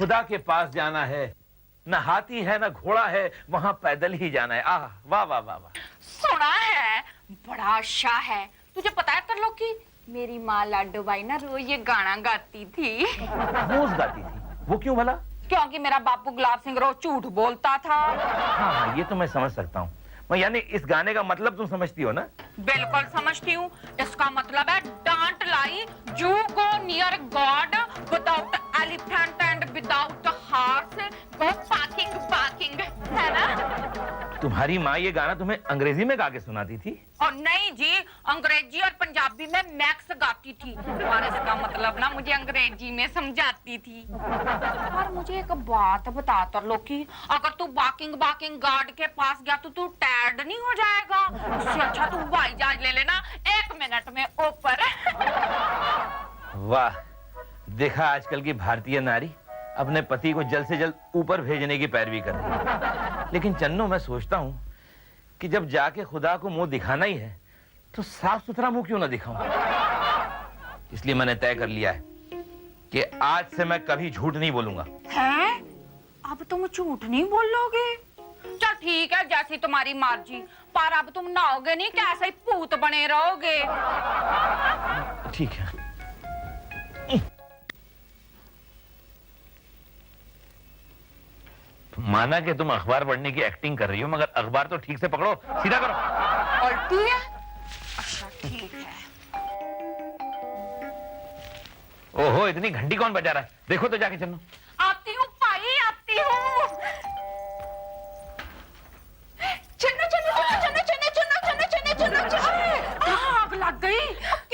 खुदा के पास जाना है, न हाथी है न घोड़ा है, वहां पैदल ही जाना है। आह वाह वाह वाह वाह। सुना है बड़ा अच्छा है। तुझे पता है तरलोकी, मेरी माँ लाडो बाई ना रोज ये गाना गाती थी। रोज गाती थी? वो क्यों भला? क्योंकि मेरा बापू गुलाब सिंह रोज झूठ बोलता था। हाँ हाँ, ये तो मैं समझ सकता हूँ। यानी इस गाने का मतलब तुम समझती हो ना? बिल्कुल समझती हूँ। इसका मतलब है don't lie, you go near God without elephant and without horse, go parking parking, है ना? तुम्हारी माँ ये गाना तुम्हें अंग्रेजी में गा के सुनाती थी? और नहीं जी, अंग्रेजी और पंजाबी में मैक्स गाती थी, और इसका मतलब ना मुझे अंग्रेजी में समझाती थी। और मुझे एक बात बता तरलोकी, अगर तू बाकिंग बाकिंग गार्ड के पास गया तो तू टैड नहीं हो जाएगा? इससे अच्छा तू हवाई जहाज ले लेना 1 मिनट में ऊपर। वाह, देखा आजकल की भारतीय नारी अपने पति को जल्द से जल्द ऊपर भेजने की पैरवी कर रही है। लेकिन चन्नो, मैं सोचता हूँ कि जब जाके खुदा को मुंह दिखाना ही है तो साफ सुथरा मुंह क्यों ना दिखाऊं। इसलिए मैंने तय कर लिया है कि आज से मैं कभी झूठ नहीं बोलूंगा। हैं? अब तुम झूठ नहीं बोलोगे? चल ठीक है, जैसी तुम्हारी मर्जी, पर अब तुम नहाओगे नहीं, कैसे ही भूत बने रहोगे। ठीक है। माना कि तुम अखबार पढ़ने की एक्टिंग कर रही हो, मगर अखबार तो ठीक से पकड़ो, सीधा करो। उल्टी है? अच्छा ठीक है। ओहो, इतनी घंटी कौन बजा रहा है? देखो तो जाके चलो। आती हूँ पाई, आती हूँ। चन्नो चन्नो चन्नो चन्नो चन्नो चन्नो चन्नो चन्नो, आग लग गई।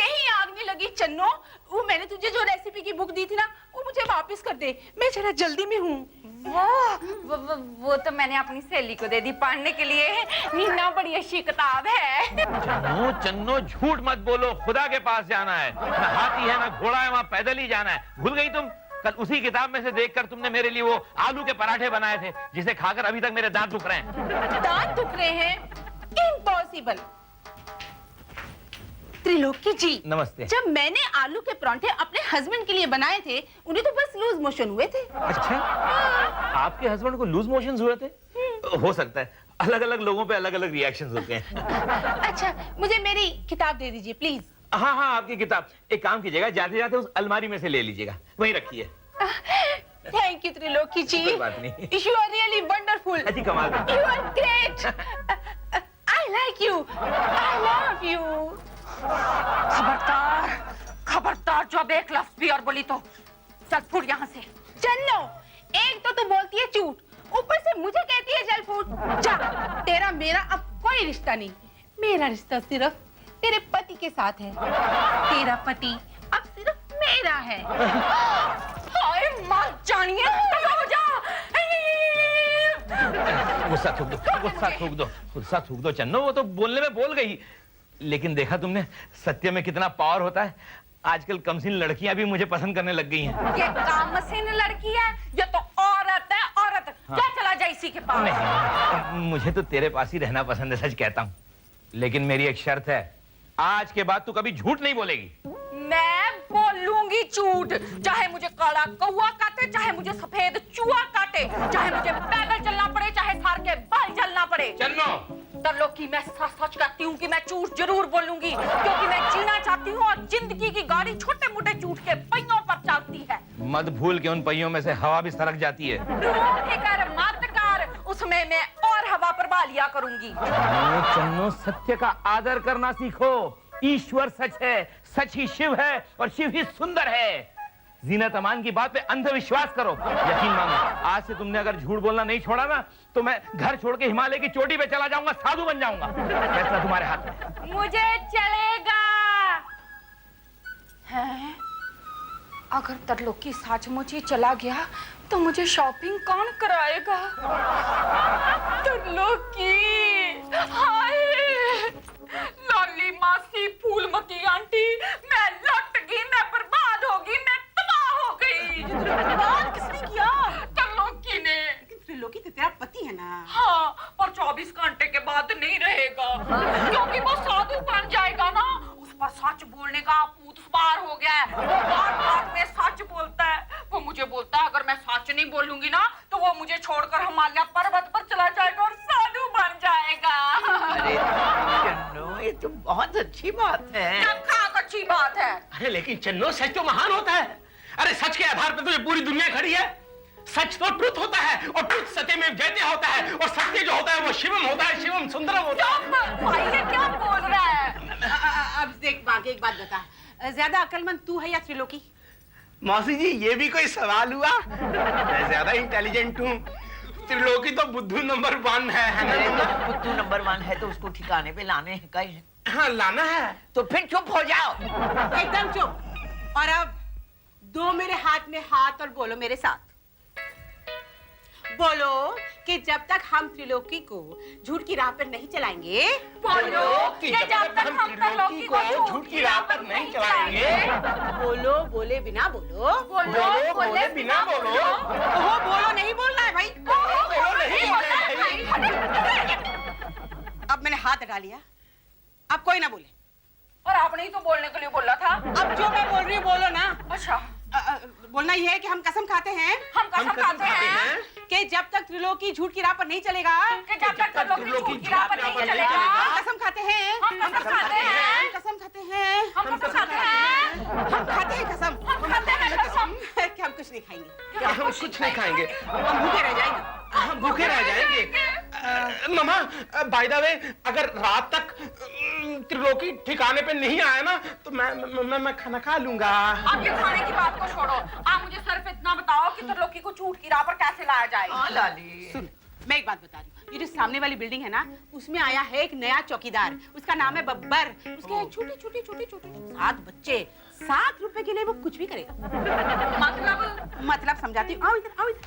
कहीं आग नहीं लगी चन्नो, वो मैंने तुझे जो रेसिपी की बुक दी थी ना, वो मुझे वापस कर दे, मैं जरा जल्दी में हूँ। वो तो मैंने अपनी सहेली को दे दी पढ़ने के लिए। नीना बड़ी अच्छी किताब है। चन्नो चन्नो, झूठ मत बोलो, खुदा के पास जाना है। ना हाथी है ना घोड़ा है, वहां पैदल ही जाना है। भूल गई तुम? कल उसी किताब में से देखकर तुमने मेरे लिए वो आलू के पराठे बनाए थे, जिसे खाकर अभी तक मेरे दांत दुख रहे हैं। दांत दुख रहे हैं? इम्पॉसिबल। त्रिलोकी जी नमस्ते। जब मैंने आलू के पराठे अपने हस्बैंड के लिए बनाए थे, उन्हें तो बस लूज मोशन हुए थे। अच्छा, आपके हस्बैंड को लूज मोशंस हुए थे? हो सकता है, अलग अलग लोगों पे अलग अलग रिएक्शंस होते हैं। अच्छा, मुझे मेरी किताब दे दीजिए प्लीज। हाँ हाँ, आपकी किताब। एक काम कीजिएगा, जाते जाते उस अलमारी में से ले लीजिएगा, वहीं रखिए। Thank you Triloki ji. कोई बात नहीं। You are really wonderful. अच्छी कमाल करती you are great. I like you, I love you. खबरदार, खबरदार, जो अब एक लफ्ज भी और बोली तो चल फुट यहाँ से। चन्नो, एक तो तू बोलती है झूठ, ऊपर से मुझे कहती है जल फूट। जा, तेरा मेरा अब कोई रिश्ता नहीं। मेरा रिश्ता सिर्फ तेरे पति के साथ है। तेरा पति अब सिर्फ मेरा है। हाय मर जानिए, हो जा। गुस्सा थूक दो, गुस्सा थूक दो, गुस्सा थूक दो चन्नो। वो तो बोलने में बोल गई, लेकिन देखा तुमने सत्य में कितना पावर होता है। आजकल कमसीन लड़कियां भी मुझे पसंद करने लग गई हैं। ये कामसीन लड़की है, ये तो औरत है, औरत। हाँ। क्या चला जाए इसी के पास? नहीं, मुझे तो तेरे पास ही रहना पसंद है, सच कहता हूँ। लेकिन मेरी एक शर्त है, आज के बाद तू कभी झूठ नहीं बोलेगी। मैं बोलूंगी झूठ, चाहे मुझे काला कौवा काटे, चाहे मुझे सफेद चूहा काटे, चाहे मुझे पैदल चलना पड़े, चाहे सार के बाल जलना पड़े। चन्नो, तरलोकी, मैं सच सच कहती हूँ कि मैं झूठ जरूर बोलूंगी, क्योंकि मैं जीना चाहती हूँ और जिंदगी की गाड़ी छोटे मोटे झूठ के पहियों पर चलती है। मत भूल के उन पहियों में से हवा भी सरक जाती है। कर मत कर, उसमें मैं और हवा पर बालिया करूंगी। चन्नो चन्नो, सत्य का आदर करना सीखो। ईश्वर सच है, सच ही शिव है और शिव ही सुंदर है। जीनत अमान की बात पे अंधविश्वास करो। यकीन मानो, आज से तुमने अगर झूठ बोलना नहीं छोड़ा ना, तो मैं घर छोड़ के हिमालय की चोटी पे चला जाऊंगा, साधु बन जाऊंगा। फैसला तुम्हारे हाथ में। मुझे चलेगा। है? अगर तरलोकी सचमुच ही चला गया तो मुझे शॉपिंग कौन कराएगा? तरलोकी, हाय, लॉली मासी, फूलमती आंटी, मैं लट गई, मैं बर्बाद होगी, मैं तबाह हो गई। बर्बाद किसने किया? तरलोकी ने। त्रिलोकी तो तेरा पति है ना। हाँ, पर 24 घंटे के बाद नहीं रहेगा, क्योंकि वो साधु बन जाएगा ना। उस पर सच बोलने का भूत सवार हो गया है। वो बात बात में सच बोलता है। वो मुझे बोलता है अगर मैं सच नहीं बोलूंगी ना तो वो मुझे छोड़कर हिमालय पर्वत पर चला जाएगा और साधु बन जाएगा। अरे चन्नो, ये तो बहुत अच्छी बात है। क्या खाक अच्छी बात है? अरे लेकिन चन्नो, सच तो महान होता है। अरे सच के आधार पर तो ये पूरी दुनिया खड़ी है। सच तो ट्रुथ होता है और ट्रुथ सत्य में जयते होता है और सत्य जो होता है वो शिवम होता है, शिवम सुंदरम होता है। भाई ये क्या बोल रहा है? अब देख बाकी एक बात बता, ज्यादा अक्लमंद तू है या त्रिलोकी? मौसी जी, ये भी कोई सवाल हुआ? मैं ज्यादा इंटेलिजेंट हूँ। त्रिलोकी तो बुद्धू नंबर 1 है अरे ना? तो बुद्धू नंबर 1 है तो उसको ठिकाने पे लाने का ही है। हाँ, लाना है। तो फिर चुप हो जाओ। एकदम चुप। और अब दो मेरे हाथ में हाथ और बोलो मेरे साथ। बोलो कि जब तक हम त्रिलोकी को झूठ की राह पर नहीं चलाएंगे, बोलो कि जब तक हम त्रिलोकी को झूठ की राह पर नहीं चलाएंगे। बोलो बोले बिना बोलो, बोलो बोले बिना बोलो। ओहो बोलो नहीं बोलना है भाई। बोलो नहीं बोलना है भाई। अब मैंने हाथ हटा लिया, अब कोई ना बोले। और आपने ही तो बोलने के लिए बोला था। अब जो मैं बोल रही हूँ बोलो ना। अच्छा, बोलना ये है कि हम कसम खाते हैं हम कसम खाते हैं कि जब तक त्रिलोकी झूठ की राह पर नहीं चलेगा, कि जब तक त्रिलोकी झूठ की राह पर नहीं चलेगा। हम कसम खाते हैं, हम कसम खाते हैं, हम कसम खाते हैं, हम कसम खाते हैं, हम खाते हैं कसम, हम खाते हैं कसम कि हम कुछ नहीं खाएंगे, क्या हम कुछ नहीं खाएंगे? हम भूखे रह जाएंगे। हम भूखे रह जाएंगे। मामा, बाय द वे, अगर रात तक त्रिलोकी ठिकाने पे नहीं आया ना तो मैं खाना खा लूंगा। आप ये खाने की बात को छोड़ो, आप मुझे सिर्फ इतना बताओ कि त्रिलोकी को झूठ की राह पर कैसे लाया जाए। हाँ लाली, सुन, मैं एक बात बता रही हूँ, ये जो सामने वाली बिल्डिंग है ना, उसमें आया है एक नया चौकीदार, उसका नाम है बब्बर। उसके छोटे छोटे छोटे छोटे 7 बच्चे, 7 रुपए के लिए वो कुछ भी करेगा। मतलब समझाती हूँ, आओ इधर, आओ इधर।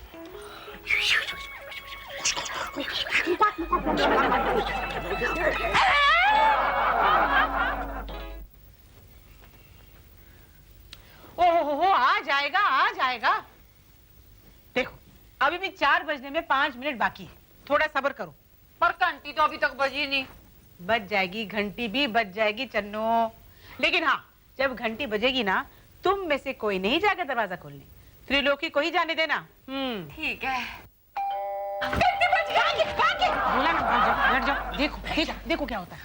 ओहो, आ जाएगा, आ जाएगा। देखो अभी भी 4 बजने में 5 मिनट बाकी है, थोड़ा सब्र करो। पर घंटी तो अभी तक बजी नहीं। बज जाएगी, घंटी भी बज जाएगी चन्नो। लेकिन हाँ, जब घंटी बजेगी ना, तुम में से कोई नहीं जाकर दरवाजा खोलने, त्रिलोकी को ही जाने देना। ठीक है। घंटी बज गई, भागे। बोला ना, भाग जाओ, लड़ जाओ। देखो देखो देखो क्या होता है।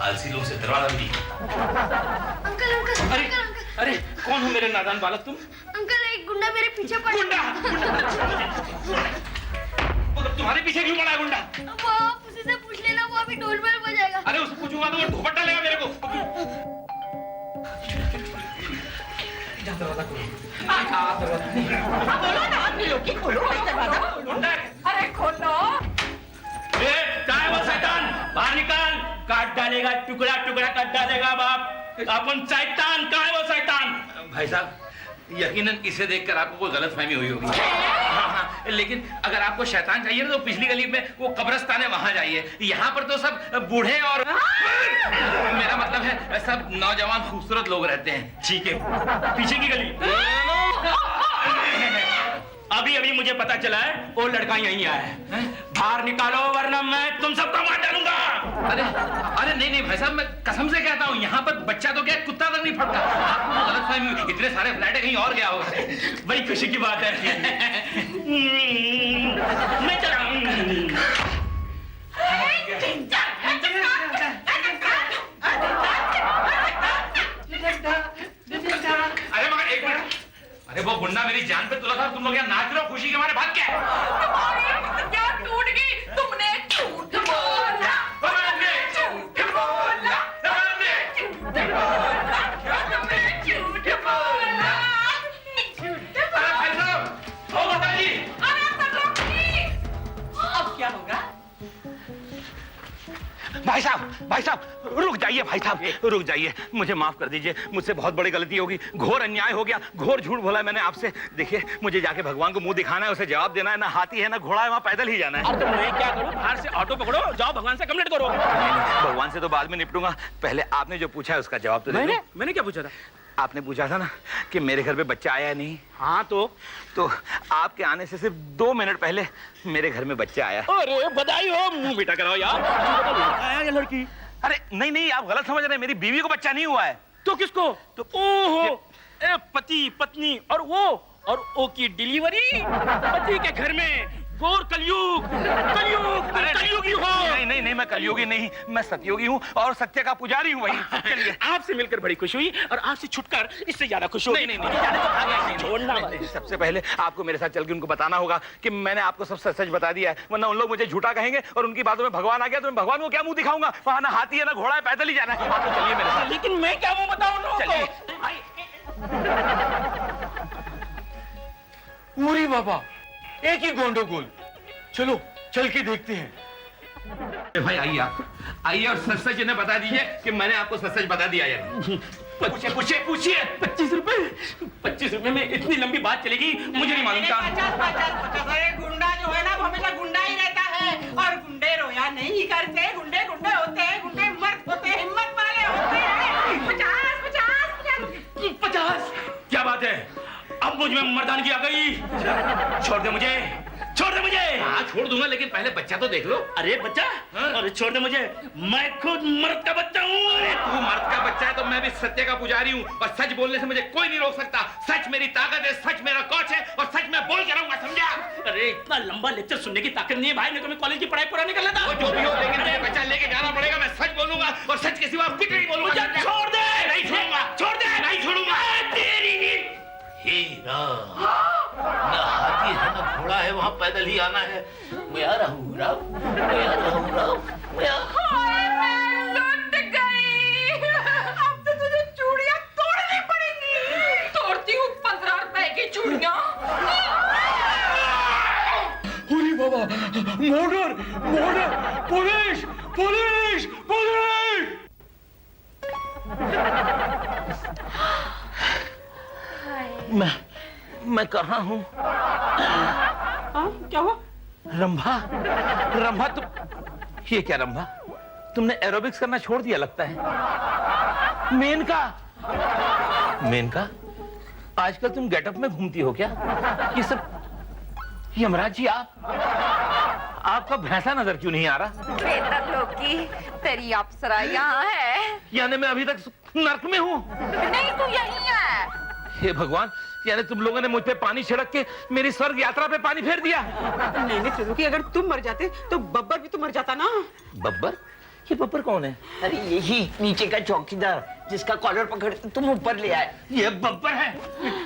आलसी लोग से दरवाजा भी नहीं। अंकल अंकल अरे अंकल अंकल अरे, कौन हो मेरे नादान बालक तुम? अंकल एक गुंडा मेरे पीछे पड़ा। गुंडा? वो तो तुम्हारे पीछे क्यों पड़ा है गुंडा? वो आप उसी से पूछ लेना, वो अभी ढोल बेल बजाएगा। अरे उससे पूछूंगा तो वो धोपट डालेगा मेरे को। बोलो ना, त्रिलोकी खोलो भाई दरवाजा। गुंडा? अरे खोलो। क्या है वो शैतान? बाहर निकाल, काट डालेगा, टुकड़ा टुकड़ा काट डालेगा बाप। अपन शैतान, क्या है वो शैतान? भाई साहब, यकीनन इसे देखकर आपको कोई गलतफहमी हुई होगी। हाँ, लेकिन अगर आपको शैतान चाहिए ना तो पिछली गली में वो कब्रिस्तान है, वहां जाइए। यहाँ पर तो सब बूढ़े और मेरा मतलब है सब नौजवान खूबसूरत लोग रहते हैं। ठीक है, पीछे की गली। अभी अभी मुझे पता चला है वो लड़का यहीं आया है। बाहर निकालो वरना मैं तुम सबको मार डालूंगा। अरे अरे नहीं नहीं भाई साहब, मैं कसम से कहता हूँ, यहाँ पर बच्चा तो क्या कुत्ता तक नहीं फटता। आपको वो गलतफहमी हुई, इतने सारे फ्लैट है, कहीं और गया होगा। बड़ी खुशी की बात है। मैं चला। अरे मगर एक मिनट, अरे वो गुंडा मेरी जान पे तुला था, तुम लोग यहाँ नाच रहे हो खुशी के मारे, भाग क्या? तुम्हारी क्या टूट गई? तुमने झूठ बोला, तुमने झूठ बोला, तुमने झूठ बोला, तुमने झूठ बोला, झूठ बोला। अरे भाई साहब, ओ बताइए। अरे त्रिलोकी, अब क्या होगा? भाई साहब, रुक जाइए भाई साहब, रुक जाइए। मुझे माफ कर दीजिए, मुझसे बहुत बड़ी गलती होगी, घोर अन्याय हो गया, घोर झूठ बोला मैंने आपसे। देखिए, मुझे जाके भगवान को मुंह दिखाना है, उसे जवाब देना है। ना हाथी है ना घोड़ा है, वहाँ पैदल ही जाना है। और तो मैं क्या करूं? बाहर से ऑटो पकड़ो, जाओ भगवान से कंप्लेंट करो। भगवान से तो बाद में निपटूंगा, पहले आपने जो पूछा है उसका जवाब तो दे दो। मैंने क्या पूछा था? आपने पूछा था ना कि मेरे घर पे बच्चा आया नहीं, हाँ तो आपके आने से सिर्फ 2 मिनट पहले मेरे घर में बच्चा आया। अरे बधाई हो, मुंह मीठा कराओ यार। लड़का आया या लड़की? अरे नहीं नहीं, आप गलत समझ रहे हैं, मेरी बीवी को बच्चा नहीं हुआ है। तो किसको? तो ओहो, पति पत्नी और वो और ओ की डिलीवरी पति के घर में। गौर कलयुग, कलयुग, कलयुगी हो। नहीं, मैं कलयुगी नहीं, मैं सतयुगी हूँ और सत्य का पुजारी हूँ भाई। चलिए। आपसे मिलकर बड़ी खुशी हुई और आपसे छुटकर इससे ज्यादा खुश हो। नहीं, छोड़ना। सबसे पहले आपको मेरे साथ चल के उनको बताना होगा कि मैंने आपको सब सच सच बता दिया है, वरना उन लोग मुझे झूठा कहेंगे और उनकी बातों में भगवान आ गया तो मैं भगवान को क्या मुंह दिखाऊंगा? वहां ना हाथी है ना घोड़ा है, पैदल ही जाना है। आप तो चलिए मेरे साथ। लेकिन मैं क्या मुंह बताऊं लोगों चलिए। को? पूरी बाबा एक ही गोंडोगोल। चलो चल के देखते हैं। भाई आइए, आप आइए और सच सच इन्हें बता दीजिए कि मैंने आपको सच सच बता दिया है। पूछिए पूछिए पूछिए। 25 रुपए में इतनी लंबी बात चलेगी? मुझे नहीं मालूम था। 50 अरे गुंडा जो है ना वो हमेशा गुंडा ही रहता है और गुंडे रोया नहीं करते। गुंडे गुंडे होते हैं, गुंडे मर्द होते हैं, हिम्मत वाले होते हैं। 50? क्या बात है? अब मुझ में मर्दानगी आ गई। छोड़ दे मुझे, छोड़ दे मुझे। हाँ छोड़ दूंगा, लेकिन पहले बच्चा तो देख लो। अरे बच्चा? हाँ? अरे छोड़ दे मुझे, मैं खुद मर्द का बच्चा हूँ। अरे तू मर्द का बच्चा है तो मैं भी सत्य का पुजारी हूँ और सच बोलने से मुझे कोई नहीं रोक सकता। सच मेरी ताकत है, सच मेरा कौच है और सच मैं बोल के रहूंगा, समझा? अरे इतना लंबा लेक्चर सुनने की ताकत नहीं है भाई, नहीं तो मैं कॉलेज की पढ़ाई पूरा नहीं कर लेता। वो जो भी हो, लेकिन मुझे बच्चा लेके जाना पड़ेगा। मैं सच बोलूंगा और सच के सिवा कुछ नहीं बोलूंगा। मुझे छोड़ दे। नहीं छोड़ूंगा, छोड़ दे। नहीं छोड़ूंगा। तेरी हीरा, ना हाथी है ना घोड़ा है, वहां पैदल ही आना है। मैं आ रहा हूँ राव, मैं आ रहा हूँ राव, मैं आ... हाय, मैं लुट गई। अब तो तुझे चूड़ियां तोड़नी पड़ेंगी। तोड़ती हूँ 15 रुपए की चूड़ियां। अरे बाबा, murder, murder, police, police, police. मैं कहाँ हूँ? क्या हुआ? रंभा, रंभा तुम, ये क्या रंभा? तुमने एरोबिक्स करना छोड़ दिया लगता है। मेनका, मेनका, आजकल तुम गेटअप में घूमती हो क्या? ये सब, यमराज जी आपका भैंसा नजर क्यों नहीं आ रहा? बेहतर लोकी, तेरी अप्सरा यहाँ है। यानी मैं अभी तक नर्क में हूँ? नहीं, तू यहीं है। हे भगवान, यानी तुम लोगों ने मुझ पे पानी छिड़क के मेरी स्वर्ग यात्रा पे पानी फेर दिया। नहीं त्रिलोकी, अगर तुम मर जाते तो बब्बर भी तो मर जाता ना। बब्बर? ये बब्बर कौन है? अरे यही नीचे का चौकीदार जिसका कॉलर पकड़ तुम ऊपर ले आए। ये बब्बर है?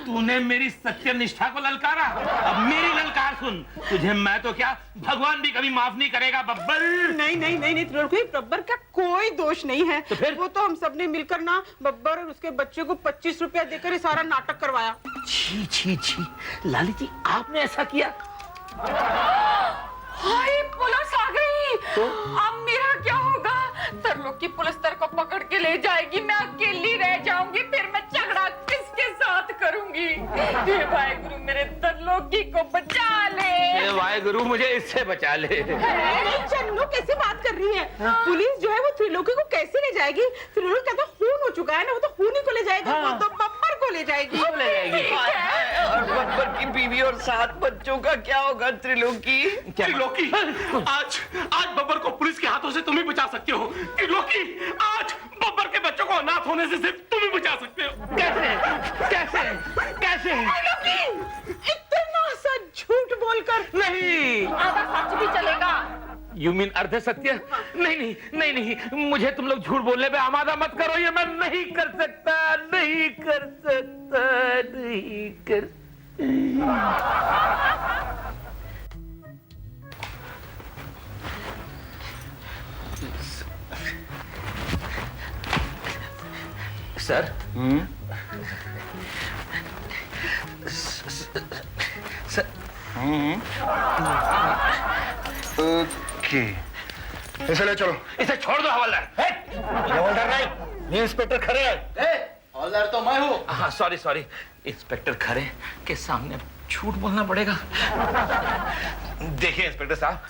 तूने मेरी सत्य निष्ठा को ललकारा, अब मेरी ललकार सुन। तुझे मैं तो क्या, भगवान भी कभी माफ नहीं करेगा बब्बर। नहीं त्रिलोकी, बब्बर का कोई दोष नहीं है। तो फिर? वो तो हम सबने मिलकर ना बब्बर और उसके बच्चे को 25 रुपया देकर ये सारा नाटक करवाया। छी छी छी, लाली जी आपने ऐसा किया? हाय, पुलिस आ गई। तो? अब मेरा क्या होगा? तरलोकी पुलिस तेरे को पकड़ के ले जाएगी, मैं अकेली रह जाऊंगी, फिर मैं झगड़ा किसके साथ करूंगी? हे वाहेगुरु, मेरे तरलोकी को बचा ले। हे वाहेगुरु, मुझे इससे बचा ले। चन्नू कैसे बात कर रही है? पुलिस जो है वो त्रिलोकी को कैसे ले जाएगी? त्रिलोकी का तो खून हो चुका है ना, वो तो खून ही को ले जाएगी। वो तो बब्बर को ले जाएगी। ले जाएगी। और बब्बर की बीवी और 7 बच्चों का क्या होगा त्रिलोकी? त्रिलोकी, आज बब्बर को पुलिस के हाथों से तुम ही बचा सकते हो। त्रिलोकी, आज बब्बर के बच्चों को अनाथ होने से सिर्फ तुम ही बचा सकते हो। कैसे? कैसे? कैसे? इतना सा झूठ बोलकर। नहीं। आधा सच भी चलेगा। यू मीन अर्ध सत्य? नहीं, मुझे तुम लोग झूठ बोलने पे आमादा मत करो। ये मैं नहीं कर सकता, नहीं कर सकता, नहीं कर। सर, सर, ओके, इसे ले चलो। इसे छोड़ दो हवलदार। हवलदार नहीं, ये इंस्पेक्टर खरे है। हवलदार तो मैं हूँ। हाँ सॉरी, इंस्पेक्टर खरे के सामने झूठ बोलना पड़ेगा। देखिए इंस्पेक्टर साहब,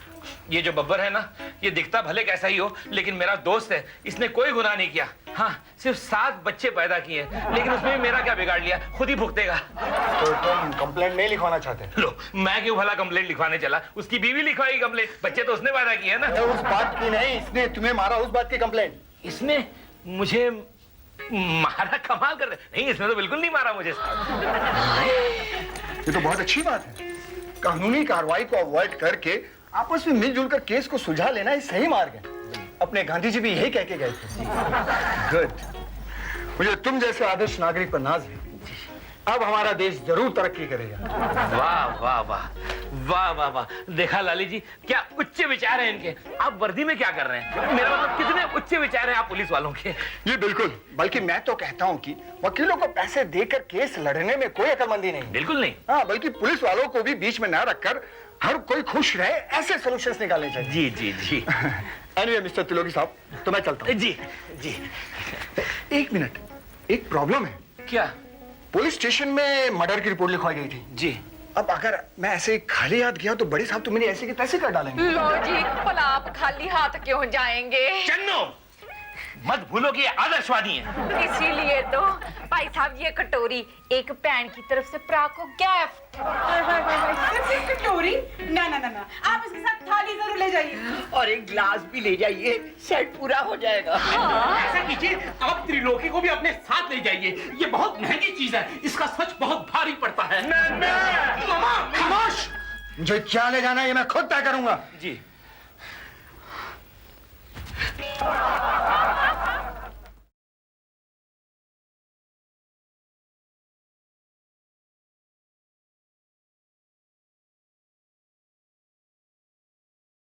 ये जो बब्बर है ना, ये दिखता भले कैसा ही हो, लेकिन मेरा दोस्त है। इसने कोई गुनाह नहीं किया। हाँ, सिर्फ 7 बच्चे पैदा किए, लेकिन उसमें भी मेरा क्या बिगाड़ लिया? खुद ही भुगतेगा। तो तुम कंप्लेंट नहीं लिखवाना चाहते? लो, मैं क्यों भला कंप्लेंट लिखवाने चला? उसकी बीवी लिखवाई कंप्लेंट। बच्चे तो उसने पैदा किए ना। उस बात की नहीं, इसने तुम्हें मारा, उस बात की कंप्लेंट। इसने मुझे मारा? कमाल कर रहे। नहीं, इसने तो बिल्कुल नहीं मारा मुझे। ये तो बहुत अच्छी बात है। कानूनी कार्रवाई को अवॉइड करके आपस में मिलजुल कर केस को सुलझा लेना ही सही मार्ग है। अपने गांधी जी भी यही कह के गए थे। गुड। मुझे तुम जैसे आदर्श नागरिक पर नाज है। अब हमारा देश जरूर तरक्की करेगा। वाह वाह वाह वाह वाह वाह, देखा लाली जी क्या उच्च विचार हैं इनके। आप वर्दी में क्या कर रहे हैं? मेरा मतलब कितने उच्च विचार हैं आप पुलिस वालों के। ये बिल्कुल, बल्कि मैं तो कहता हूँ कि वकीलों को पैसे देकर केस लड़ने में कोई अक्लमंदी नहीं। बिल्कुल नहीं। हाँ, बल्कि पुलिस वालों को भी बीच में न रखकर हर कोई खुश रहे ऐसे सॉल्यूशंस निकालने चाहिए। जी जी जी। एनीवे मिस्टर त्रिलोकी साहब, तो मैं चलता हूँ। जी जी। एक मिनट, एक प्रॉब्लम है। क्या? पुलिस स्टेशन में मर्डर की रिपोर्ट लिखवाई गई थी जी। अब अगर मैं ऐसे खाली हाथ गया तो बड़े साहब तो मेरे ऐसे के तैसे कर डालेंगे। लो जी, भला आप खाली हाथ क्यों जाएंगे? चन्नो, मत भूलो कि ये आदर्शवादी हैं। इसीलिए तो भाई साहब ये कटोरी एक पैन की तरफ से प्रा को गिफ्ट। सिर्फ एक कटोरी? ना ना ना ना, आप इसके साथ थाली जरूर ले जाइए और एक गिलास भी ले जाइए, सेट पूरा हो जाएगा। ऐसा कीजिए, आप त्रिलोकी को भी अपने साथ ले जाइए। ये बहुत महंगी चीज है, इसका सच बहुत भारी पड़ता है। मामा, खामोश! मुझे क्या ले जाना है ये मैं खुद तय करूंगा। जी।